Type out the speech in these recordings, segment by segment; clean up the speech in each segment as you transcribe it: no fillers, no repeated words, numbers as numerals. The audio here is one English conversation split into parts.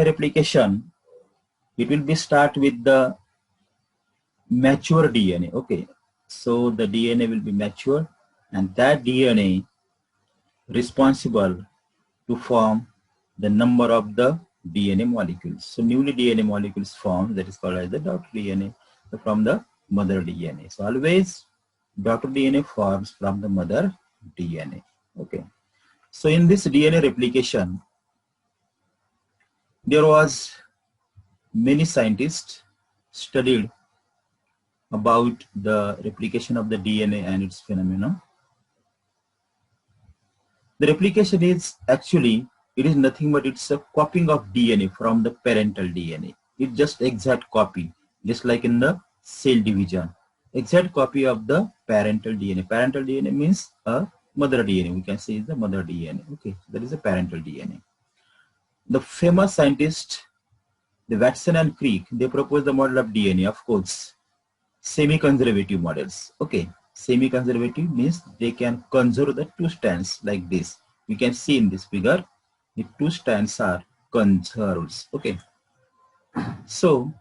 DNA replication, it will be start with the mature DNA. Okay, so the DNA will be mature, and that DNA responsible to form the number of the DNA molecules. So newly DNA molecules formed, that is called as the daughter DNA from the mother DNA. So always daughter DNA forms from the mother DNA. Okay. So in this DNA replication, there was many scientists studied about the replication of the DNA and its phenomena. The replication is actually, it is nothing but it's a copying of DNA from the parental DNA. It's just exact copy, just like in the cell division. Exact copy of the parental DNA. Parental DNA means a mother DNA. We can say is the mother DNA. Okay, that is a parental DNA. The famous scientists, the Watson and Crick, they proposed the model of DNA, of course, semi-conservative models. Okay, semi-conservative means they can conserve the two strands like this. We can see in this figure, the two strands are conserved. Okay, so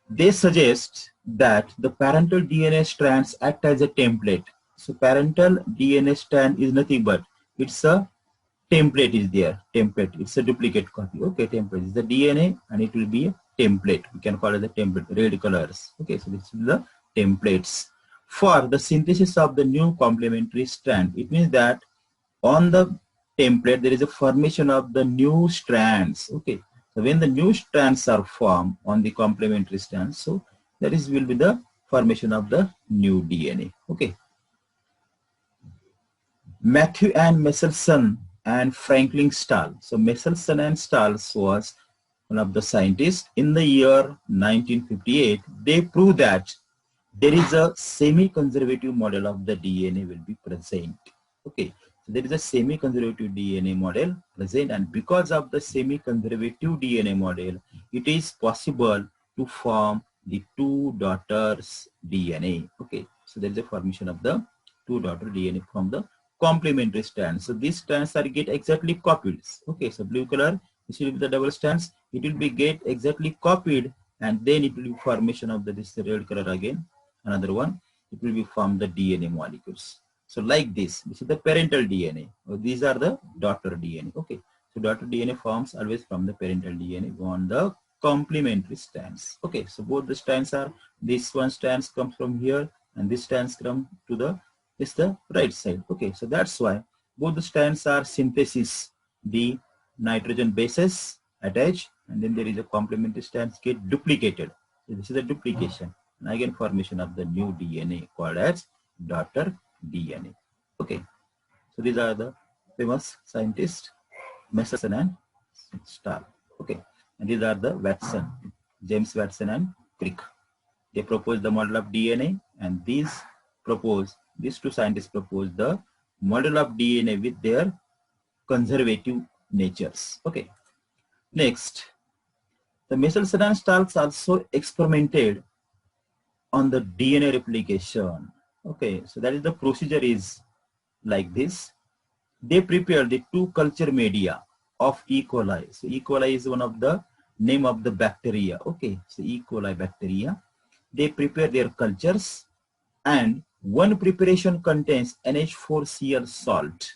they suggest that the parental DNA strands act as a template. So parental DNA strand is nothing but it's a template is there. Template, it's a duplicate copy. Okay, template is the DNA and it will be a template. We can call it the template, red colors. Okay, so this is the templates for the synthesis of the new complementary strand. It means that on the template there is a formation of the new strands. Okay, so when the new strands are formed on the complementary strands, so that is will be the formation of the new DNA. Okay, Matthew and Messelson and Franklin Stahl. So Messelson and Stahl was one of the scientists. In the year 1958, they proved that there is a semi-conservative model of the DNA will be present. Okay, so there is a semi-conservative DNA model present, and because of the semi-conservative DNA model, it is possible to form the two daughters DNA. Okay, so there is a formation of the two daughter DNA from the complementary strands. So these strands are get exactly copied. Okay, so blue color, this will be the double strands. It will be get exactly copied, and then it will be formation of the this red color again. Another one, it will be from the DNA molecules. So like this is the parental DNA. These are the daughter DNA. Okay, so daughter DNA forms always from the parental DNA on the complementary strands. Okay, so both the strands are, this one strands comes from here and this strands come to the is the right side. Okay, so that's why both the strands are synthesis, the nitrogen bases attached, and then there is a complementary strands get duplicated. So this is the duplication and again formation of the new DNA called as daughter DNA. Okay, so these are the famous scientists, Messelson and Stahl. Okay, and these are the Watson, James Watson and Crick. They proposed the model of DNA, and these two scientists proposed the model of DNA with their conservative natures. Okay. Next, the Messelson and Stahl also experimented on the DNA replication. Okay, so that is the procedure is like this. They prepared the two culture media of E. coli. So E. coli is one of the name of the bacteria. Okay, so E. coli bacteria. They prepare their cultures, and one preparation contains NH4Cl salt.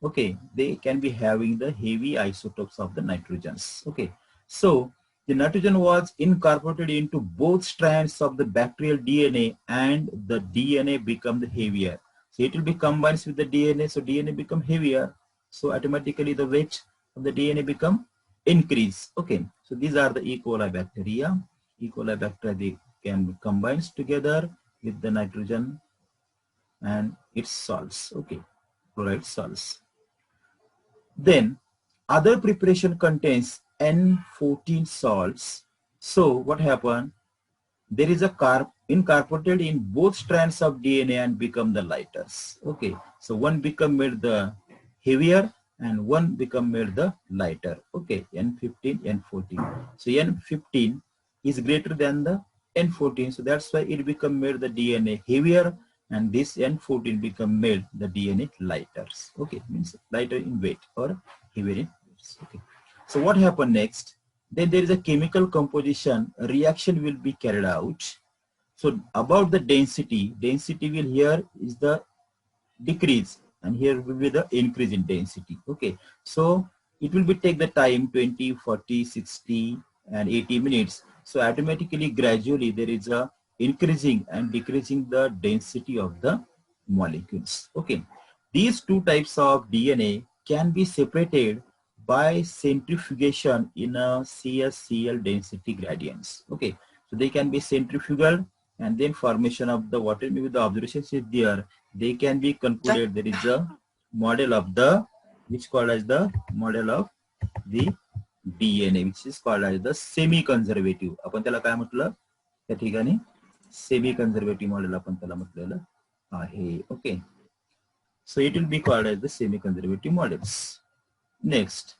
Okay, they can be having the heavy isotopes of the nitrogens. Okay, so the nitrogen was incorporated into both strands of the bacterial DNA, and the DNA become the heavier. So it will be combined with the DNA, so DNA become heavier. So automatically the weight of the DNA become increase. Okay, so these are the E. coli bacteria. E. coli bacteria, they can be combined together with the nitrogen and its salts. Okay, chloride salts. Then other preparation contains N14 salts. So what happened? There is a carb incorporated in both strands of DNA and become the lighters. Okay, so one become made the heavier and one become made the lighter. Okay, N15, N14. So N15 is greater than the N14, so that's why it become made the DNA heavier, and this N14 become made the DNA lighters. Okay, means lighter in weight or heavier in weight. Okay, So what happened next? Then there is a chemical composition reaction will be carried out. So about the density will here is the decrease and here will be the increase in density. Okay, so it will be take the time 20, 40, 60 and 80 minutes. So automatically gradually there is a increasing and decreasing the density of the molecules. Okay, these two types of DNA can be separated by centrifugation in a CSCl density gradients. Okay, so they can be centrifugal and then formation of the water, maybe the observations is there, they can be concluded there is a model of the which called as the model of the DNA which is called as the semi conservative. आपण त्याला काय म्हटलं त्या ठिकाणी semi कंझर्वेटिव्ह model आपण त्याला म्हटलेलं आहे. Okay, so it will be called as the semi conservative models. Next,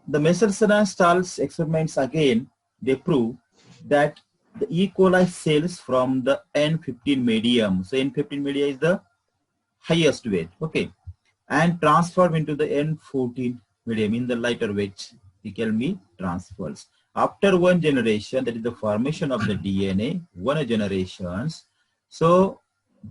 the Messerson and Stahl's experiments again they prove that the E. coli cells from the N15 medium, so N15 medium is the highest weight, okay, and transform into the N14 medium in the lighter weight, it can be transfers. After one generation, that is the formation of the DNA, one generations, so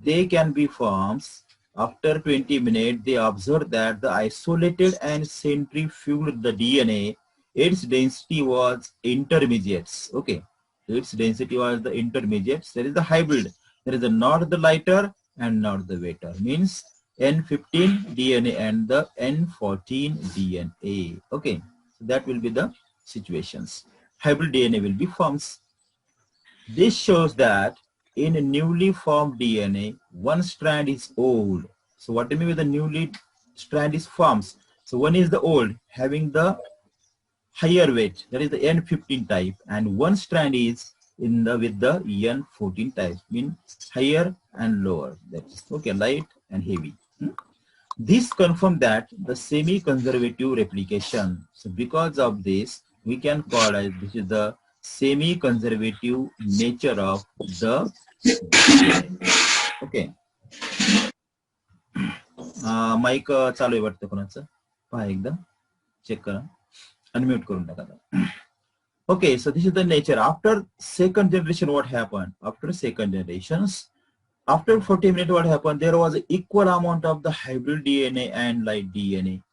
they can be forms. After 20 minutes, they observed that the isolated and centrifuged the DNA, its density was intermediates, okay. Its density was the intermediates. There is the hybrid. There is a not the lighter and not the weighter. Means N15 DNA and the N14 DNA. Okay, so that will be the situations. Hybrid DNA will be forms. This shows that in a newly formed DNA, one strand is old. So what do you mean with the newly strand is forms? So one is the old, having the higher weight, that is the N15 type, and one strand is in the with the N14 type, mean higher and lower. That is okay, light and heavy. This confirms that the semi-conservative replication. So because of this, we can call as this is the semi-conservative nature of the DNA. Okay. Mic चालू आहे वाटतं कोणाचं, पहा एकदा check करा, unmute करून टाका. Okay, so this is the nature. After second generation, what happened? After second generations, after 40 minutes, what happened? There was an equal amount of the hybrid DNA and light DNA.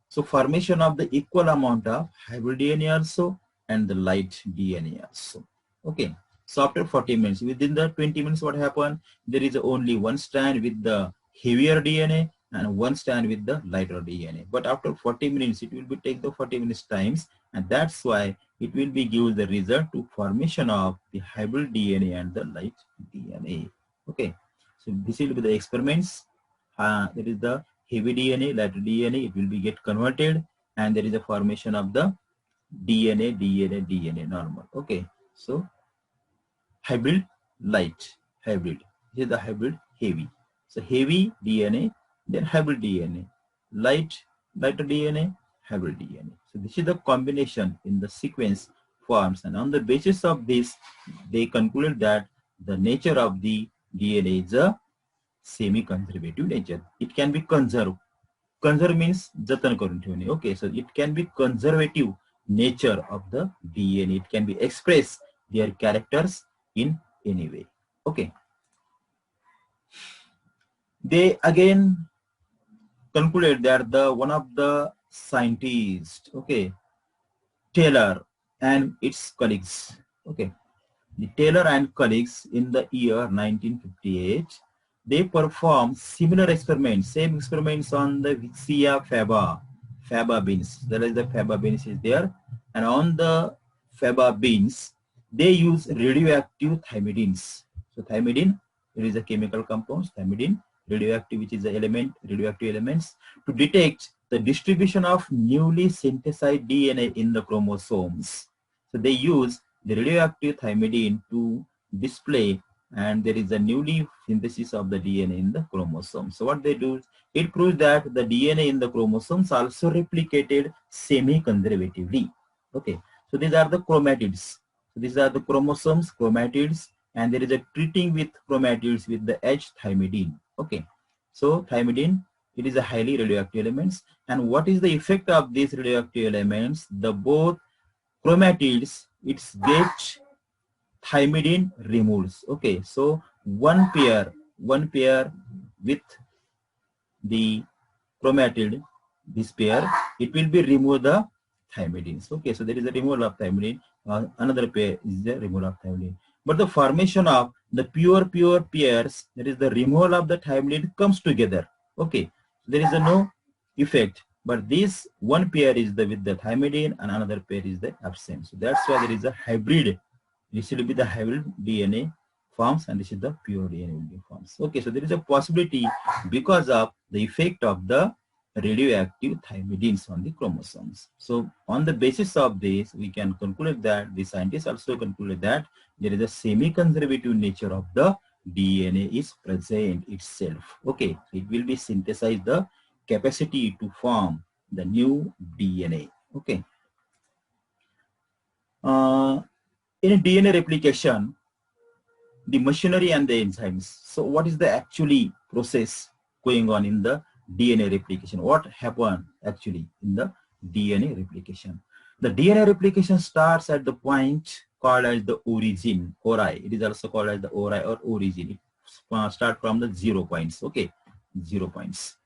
So formation of the equal amount of hybrid DNA also and the light DNA also. Okay. So after 40 minutes, within the 20 minutes, what happened? There is only one strand with the heavier DNA and one strand with the lighter DNA. But after 40 minutes, it will be take the 40 minutes times, and that's why it will be give the result to formation of the hybrid DNA and the light DNA. Okay, so this will be the experiments. There is the heavy DNA, light DNA. It will be get converted, and there is a formation of the DNA normal. Okay, so hybrid light, hybrid. This is the hybrid heavy. So heavy DNA, then hybrid DNA, lighter DNA, hybrid DNA. So this is the combination in the sequence forms, and on the basis of this, they concluded that the nature of the DNA is a semi-conservative nature. It can be conserved. Conserve means jatan karun thevane. Okay, so it can be conservative nature of the DNA. It can be express their characters in any way. Okay. They again concluded that the one of the scientists, okay, Taylor and its colleagues, okay, the Taylor and colleagues in the year 1958, they performed similar experiments, same experiments on the Vixia faba beans. There is the faba beans is there, and on the faba beans, they use radioactive thymidines. So thymidine, it is a chemical compound, thymidine, radioactive, which is the element, radioactive elements, to detect the distribution of newly synthesized DNA in the chromosomes. So they use the radioactive thymidine to display, and there is a newly synthesis of the DNA in the chromosome. So what they do, it proves that the DNA in the chromosomes also replicated semi-conservatively. Okay, so these are the chromatids. So these are the chromosomes, chromatids, and there is a treating with chromatids with the H-thymidine. Okay, so thymidine It is a highly radioactive elements. And what is the effect of these radioactive elements? The both chromatids, it's get thymidine removes. Okay, so one pair with the chromatid, this pair, it will be remove the thymidines. Okay, so there is a removal of thymidine. Another pair is the removal of thymidine. But the formation of the pure pairs, that is the removal of the thymidine, comes together. Okay, so there is a no effect. But this one pair is the with the thymidine and another pair is the absent. So that's why there is a hybrid. This will be the hybrid DNA forms and this is the pure DNA will be forms. Okay, so there is a possibility because of the effect of the radioactive thymidines on the chromosomes. So on the basis of this, we can conclude that the scientists also concluded that there is a semi-conservative nature of the DNA is present itself. Okay, it will be synthesized the capacity to form the new DNA. Okay. In DNA replication, the machinery and the enzymes. So what is the actually process going on in the DNA replication? What happened actually in the DNA replication? The DNA replication starts at the point called as the origin, ori. It is also called as the ori or origin. It starts from the 0 points. Okay, 0 points.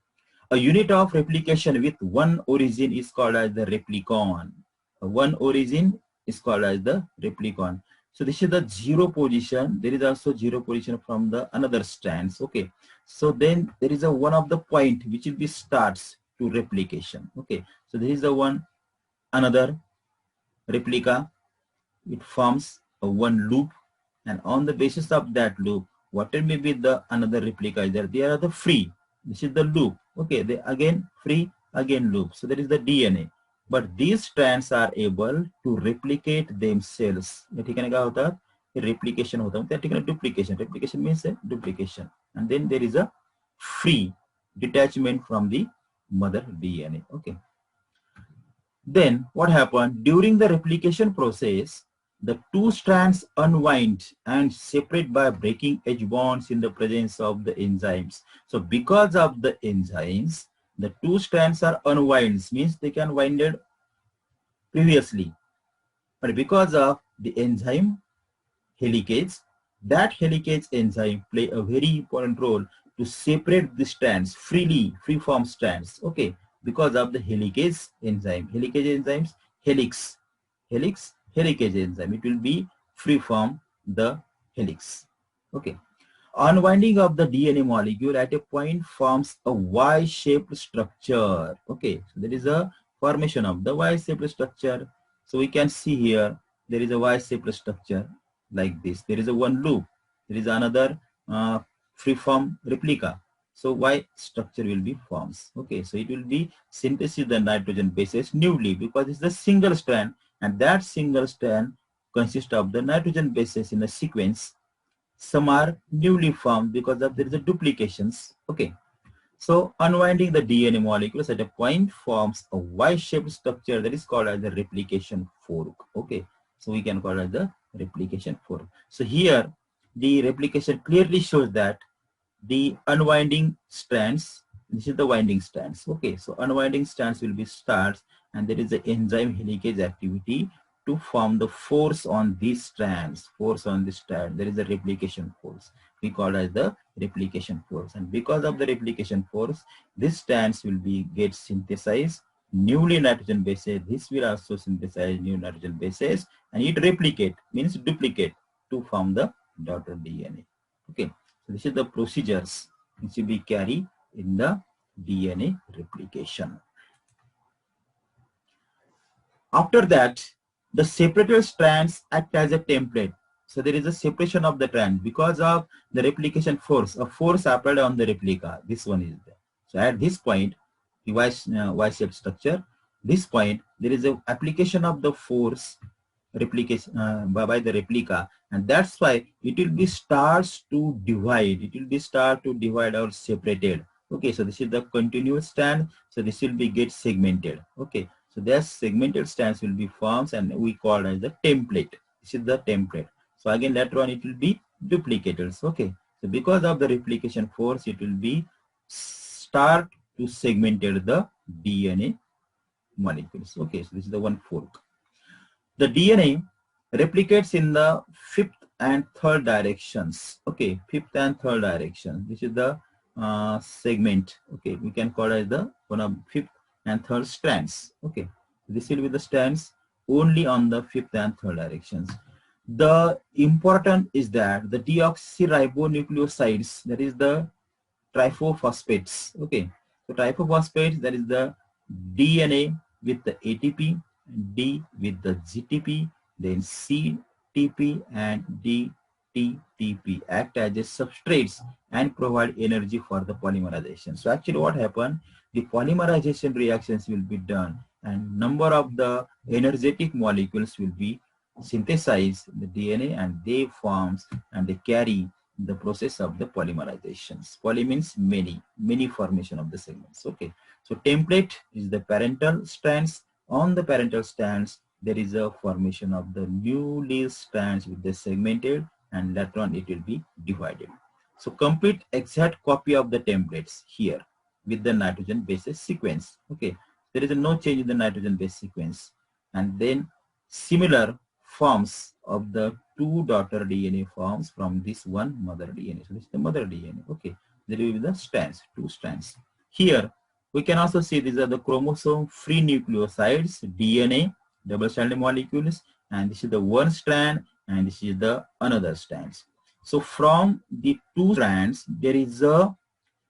A unit of replication with one origin is called as the replicon. One origin is called as the replicon. So this is the 0 position. There is also 0 position from the another strands. Okay. So then there is a one of the point which will be starts to replication. Okay. So this is the one another replica. It forms a one loop, and on the basis of that loop, whatever may be the another replica there, they are the free. This is the loop. Okay, they again free, again loop. So that is the DNA. But these strands are able to replicate themselves. Replication duplication. Replication means a duplication. And then there is a free detachment from the mother DNA. Okay. Then what happened during the replication process? The two strands unwind and separate by breaking H bonds in the presence of the enzymes. So because of the enzymes, the two strands are unwinds, means they can winded previously. But because of the enzyme helicase, that helicase enzyme play a very important role to separate the strands freely, free form strands. Okay, because of the helicase enzyme. Helicase enzymes, helicase enzyme. It will be free from the helix. Okay. Unwinding of the DNA molecule at a point forms a Y-shaped structure. Okay, so there is a formation of the Y-shaped structure. So we can see here there is a Y-shaped structure like this. There is a one loop. There is another free-form replica. So Y structure will be forms. Okay, so it will be synthesis the nitrogen bases newly because it's a single strand, and that single strand consists of the nitrogen bases in a sequence. Some are newly formed because of there is a duplications. Okay, so unwinding the DNA molecules at a point forms a Y-shaped structure that is called as the replication fork. Okay, so we can call it the replication fork. So here the replication clearly shows that the unwinding strands, this is the winding strands. Okay, so unwinding strands will be starts, and there is the enzyme helicase activity to form the force on these strands. Force on this strand, there is a replication force. We call as the replication force, and because of the replication force, these strands will be get synthesized newly nitrogen bases. This will also synthesize new nitrogen bases, and it replicate means duplicate to form the daughter DNA. Okay, so this is the procedures which will be carried in the DNA replication. After that, the separated strands act as a template. So there is a separation of the strand because of the replication force. A force applied on the replica. This one is there. So at this point, the Y-shaped structure. This point, there is a application of the force replication by the replica, and that's why it will be starts to divide. It will be start to divide or separated. Okay, so this is the continuous strand. So this will be get segmented. Okay. So their segmented strands will be forms, and we call as the template. This is the template. So again later on it will be duplicators. Okay. So because of the replication force, it will be start to segmented the DNA molecules. Okay, so this is the one fork. The DNA replicates in the fifth and third directions. Okay, fifth and third direction. This is the segment. Okay, we can call it as the one of fifth and third strands. Okay, this will be the strands only on the fifth and third directions. The important is that the deoxyribonucleosides, that is the triphosphates. Okay, so triphosphates, that is the DNA with the ATP, D with the GTP, then CTP and DTTP act as a substrates and provide energy for the polymerization. So actually what happened, the polymerization reactions will be done and number of the energetic molecules will be synthesized in the DNA and they forms and they carry the process of the polymerizations. Poly means many formation of the segments. Okay, so template is the parental strands. On the parental strands, there is a formation of the newly strands with the segmented, and later on it will be divided. So complete exact copy of the templates here with the nitrogen bases sequence. Okay, there is no change in the nitrogen base sequence, and then similar forms of the two daughter DNA forms from this one mother DNA. So this is the mother DNA. Okay, there will be the strands, two strands. Here we can also see these are the chromosome free nucleosides, DNA, double stranded molecules, and this is the one strand and this is the another strands. So from the two strands there is a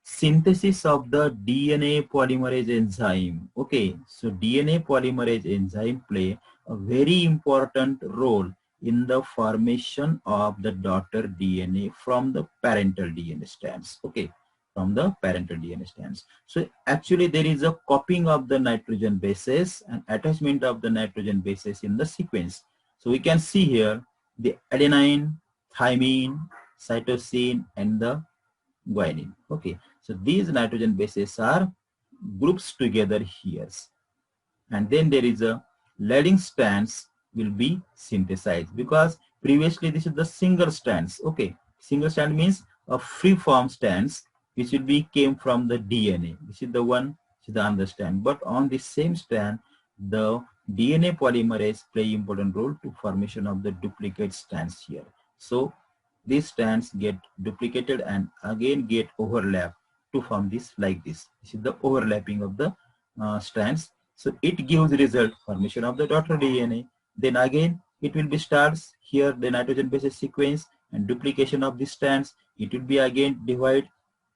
synthesis of the DNA polymerase enzyme. Okay, so DNA polymerase enzyme play a very important role in the formation of the daughter DNA from the parental DNA strands. Okay, from the parental DNA strands. So actually there is a copying of the nitrogen bases and attachment of the nitrogen bases in the sequence. So we can see here the adenine, thymine, cytosine and the guanine. Okay, so these nitrogen bases are groups together here, and then there is a leading strands will be synthesized because previously this is the single strands. Okay, single strand means a free form strands which will be came from the DNA. This is the one, this is the other strand, but on the same strand the DNA polymerase play important role to formation of the duplicate strands here. So these strands get duplicated and again get overlap to form this like this. This is the overlapping of the strands. So it gives result formation of the daughter DNA. Then again it will be starts here the nitrogen bases sequence and duplication of the strands. It will be again divide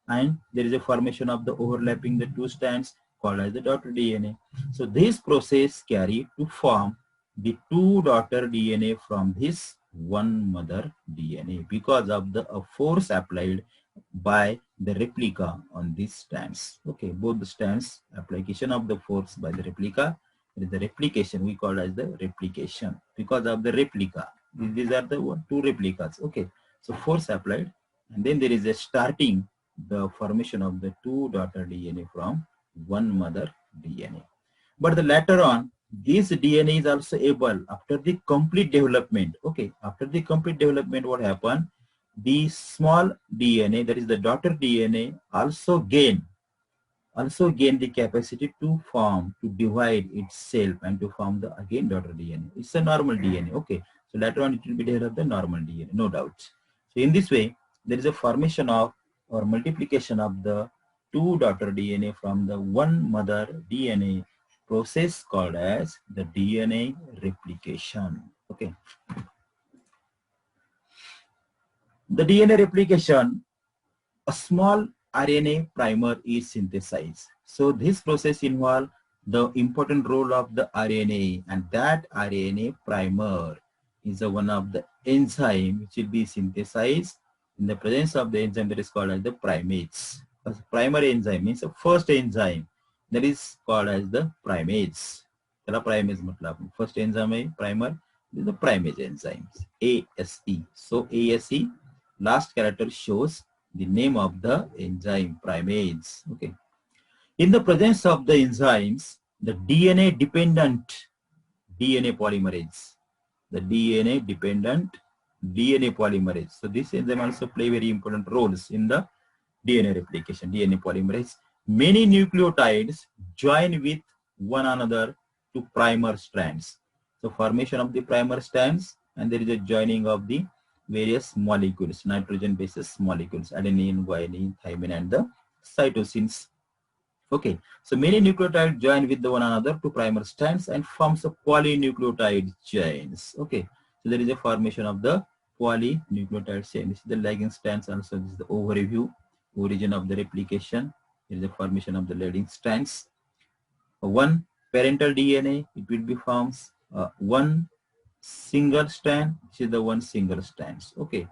and there is a formation of the overlapping the two strands called as the daughter DNA. So this process carry to form the two daughter DNA from this one mother DNA because of the force applied by the replica on these strands. Okay, both the strands, application of the force by the replica, the replication we call as the replication because of the replica. These are the two replicas. Okay, so force applied and then there is a starting the formation of the two daughter DNA from one mother DNA. But the later on this DNA is also able after the complete development. Okay, after the complete development what happened? The small DNA, that is the daughter DNA, also gain the capacity to form, to divide itself and to form the again daughter DNA. It's a normal DNA. Okay, so later on it will be developed the normal DNA, no doubt. So in this way there is a formation of or multiplication of the two daughter DNA from the one mother DNA process called as the DNA replication. Okay. The DNA replication, a small RNA primer is synthesized. So this process involves the important role of the RNA, and that RNA primer is one of the enzyme which will be synthesized in the presence of the enzyme that is called as the primates. A primary enzyme means the first enzyme that is called as the primates. First enzyme primer is the primase enzymes, ASE. So ASE last character shows the name of the enzyme primase. Okay. In the presence of the enzymes, the DNA dependent DNA polymerase. The DNA dependent DNA polymerase. So this enzyme also play very important roles in the DNA replication, DNA polymerase. many nucleotides join with one another to primer strands. So formation of the primer strands, and there is a joining of the various molecules, nitrogen bases molecules, adenine, guanine, thymine, and the cytosines. Okay, so many nucleotides join with one another to primer strands and forms a polynucleotide chains. Okay, so there is a formation of the polynucleotide chain. This is the lagging strands. Also, this is the overview, origin of the replication. There is a formation of the lagging strands. One parental DNA, it will be forms one single strand. This is the one single strands. Okay,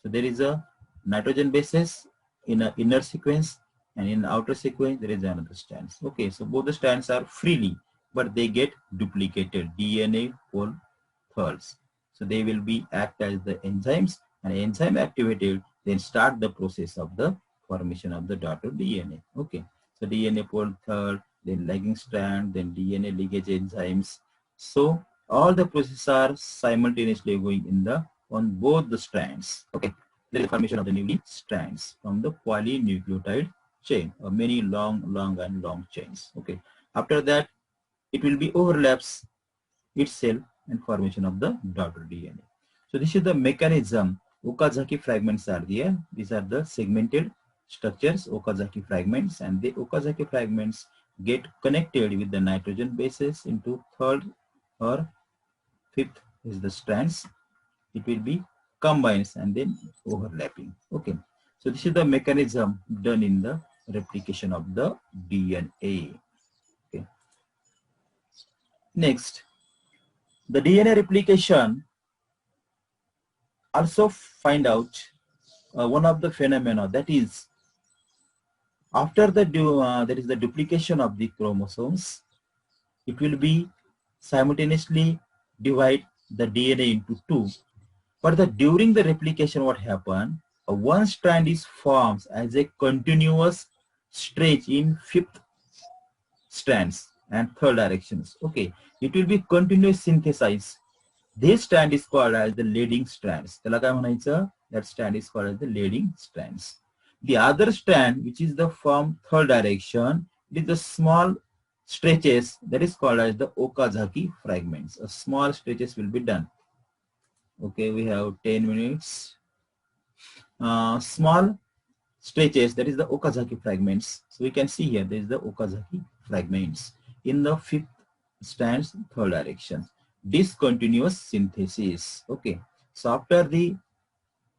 so there is a nitrogen bases in an inner sequence, and in the outer sequence there is another strands. Okay, so both the strands are freely, but they get duplicated DNA whole thirds. So they will be act as the enzymes, and enzyme activated then start the process of the formation of the daughter DNA. Okay, so DNA pole third, then lagging strand, then DNA linkage enzymes. So all the processes are simultaneously going in the on both the strands. Okay, there is formation of the new strands from the polynucleotide chain, or many long chains. Okay, after that it will be overlaps itself and formation of the daughter DNA. So this is the mechanism. Okazaki fragments are there. These are the segmented structures, Okazaki fragments, and the Okazaki fragments get connected with the nitrogen bases into third or fifth is the strands. It will be combined and then overlapping. Okay, so this is the mechanism done in the replication of the DNA. Okay, next, the DNA replication also find out one of the phenomena, that is after the there is the duplication of the chromosomes, it will be simultaneously divide the DNA into two. But during the replication, what happened? One strand is formed as a continuous stretch in fifth strands and third directions. Okay, it will be continuous synthesized. This strand is called as the leading strands. That strand is called as the leading strands. The other strand, which is the from third direction, it is the small stretches, that is called as the Okazaki fragments. A small stretches will be done. Okay, we have 10 minutes. Small stretches, that is the Okazaki fragments. So we can see here, there is the Okazaki fragments in the fifth strands, third direction. Discontinuous synthesis. Okay, so after the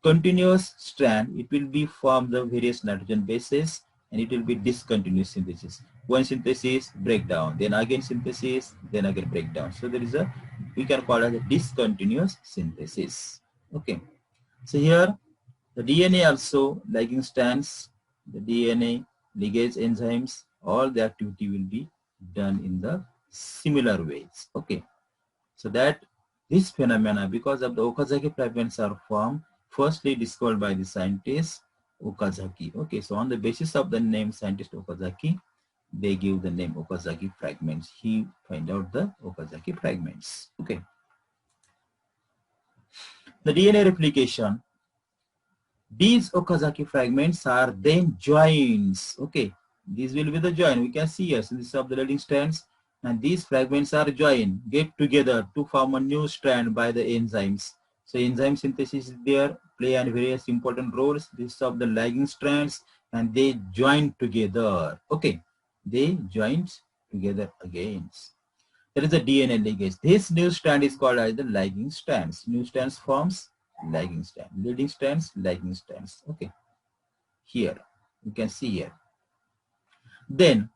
continuous strand, it will be from the various nitrogen bases, and it will be discontinuous synthesis. One synthesis, breakdown, then again synthesis, then again breakdown. So there is a, we can call it a discontinuous synthesis. Okay, so here the DNA also lagging strands, the DNA ligase enzymes, all the activity will be done in the similar ways. Okay, so that this phenomena, because of the Okazaki fragments, are formed firstly discovered by the scientist Okazaki. Okay, so on the basis of the name scientist Okazaki, they give the name Okazaki fragments. He find out the Okazaki fragments. Okay, the DNA replication. These Okazaki fragments are then joins. Okay, these will be the join. We can see here, so this is of the leading strands, and these fragments are joined, get together to form a new strand by the enzymes. So enzyme synthesis is there, play and various important roles. This is of the lagging strands, and they join together. Okay, they join together again. There is a DNA linkage. This new strand is called as the lagging strands. New strands forms lagging strand, leading strands, lagging strands. Okay, here you can see here. Then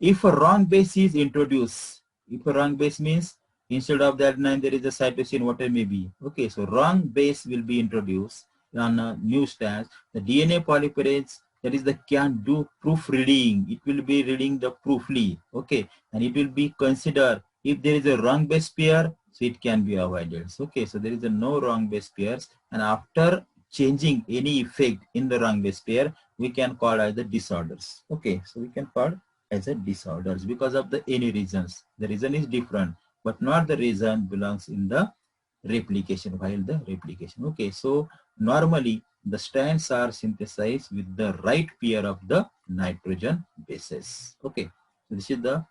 if a wrong base is introduced, if a wrong base means instead of that 9 there is a cytosine, whatever may be. Okay, so wrong base will be introduced on a new strands. The DNA polymerase, that is the can do proofreading. It will be reading the proofly. Okay, and it will be considered if there is a wrong base pair, so it can be avoided. So, okay, so there is a no wrong base pairs, and after changing any effect in the wrong base pair, we can call as the disorders. Okay, so we can call as a disorders because of the any reasons. The reason is different, but not the reason belongs in the replication, while the replication. Okay, so normally the strands are synthesized with the right pair of the nitrogen bases. Okay, so this is the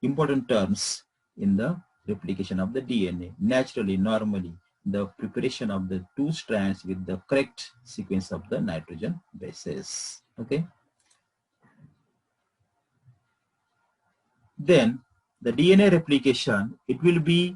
important terms in the replication of the DNA. Naturally, normally, the preparation of the two strands with the correct sequence of the nitrogen bases. Okay. Then the DNA replication, it will be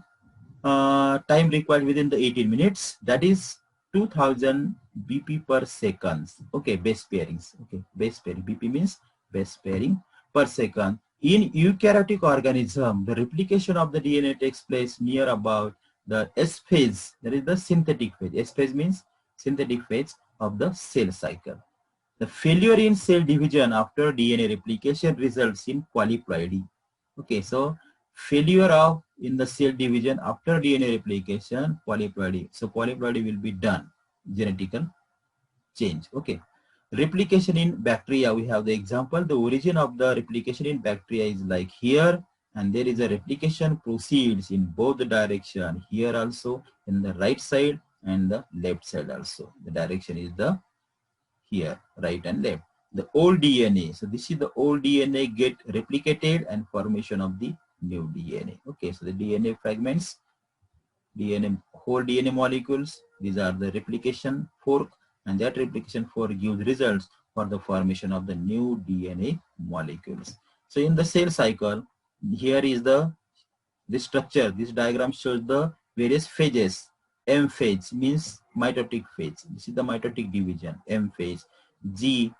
time required within the 18 minutes. That is 2000 BP per seconds. Okay, base pairings. Okay, base pairing. BP means base pairing per second. In eukaryotic organism, the replication of the DNA takes place near about the S phase. That is the synthetic phase. S phase means synthetic phase of the cell cycle. The failure in cell division after DNA replication results in polyploidy. Okay, so failure of in the cell division after DNA replication, polyploidy. So polyploidy will be done, genetical change. Okay. Replication in bacteria, we have the example. The origin of the replication in bacteria is like here, and there is a replication proceeds in both the direction. Here also in the right side and the left side also. The direction is the here, right and left. The old DNA, so this is the old DNA get replicated and formation of the new DNA. Okay, so the DNA fragments, DNA, whole DNA molecules, these are the replication fork, and that replication fork gives results for the formation of the new DNA molecules. So in the cell cycle, here is the this structure, this diagram shows the various phases. M phase means mitotic phase. This is the mitotic division, M phase. G,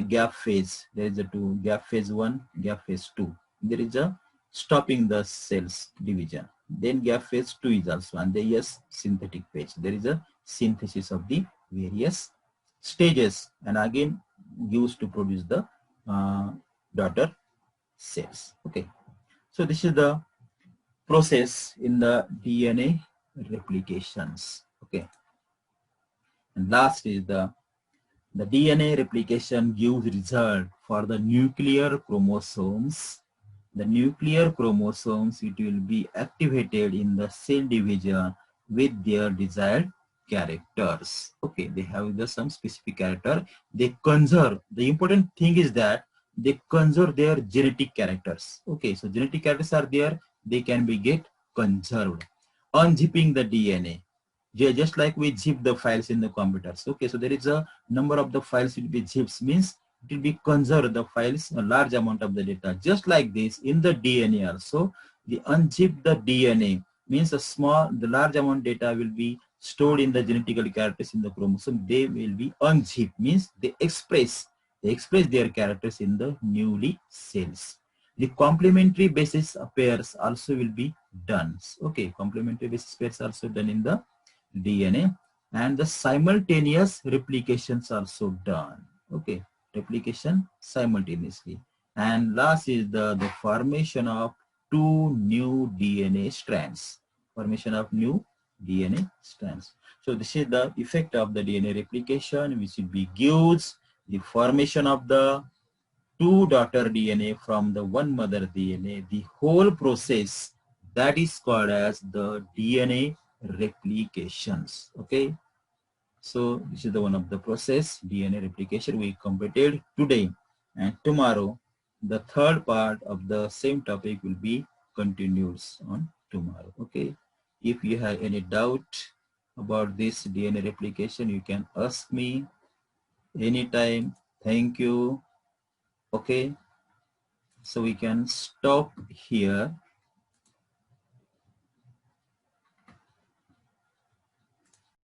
gap phase. There is a two, gap phase 1, gap phase 2. There is a stopping the cells division. Then gap phase 2 is also, and there is synthetic phase. There is a synthesis of the various stages, and again used to produce the daughter cells. Okay. So this is the process in the DNA replications. Okay. And last is the DNA replication gives result for the nuclear chromosomes. The nuclear chromosomes, it will be activated in the cell division with their desired characters. Okay, they have some specific character. They conserve. The important thing is that they conserve their genetic characters. Okay, so genetic characters are there. They can be get conserved. Unzipping the DNA. Just like we zip the files in the computers. Okay, so there is a number of the files will be zips, means it will be conserved the files, a large amount of the data. Just like this in the DNA also, the unzip the DNA means the large amount data will be stored in the genetical characters in the chromosome. They will be unzipped, means they express their characters in the newly cells. The complementary basis pairs also will be done. Okay, complementary basis pairs also done in the DNA, and the simultaneous replications also done. Okay, replication simultaneously. And last is the formation of two new DNA strands. Formation of new DNA strands. So this is the effect of the DNA replication, which will be gives the formation of the two daughter DNA from the one mother DNA. The whole process, that is called as the DNA replications. Okay, so this is the one of the process, DNA replication, we completed today, and tomorrow the third part of the same topic will be continued on tomorrow. Okay, if you have any doubt about this DNA replication, you can ask me anytime. Thank you. Okay, so we can stop here.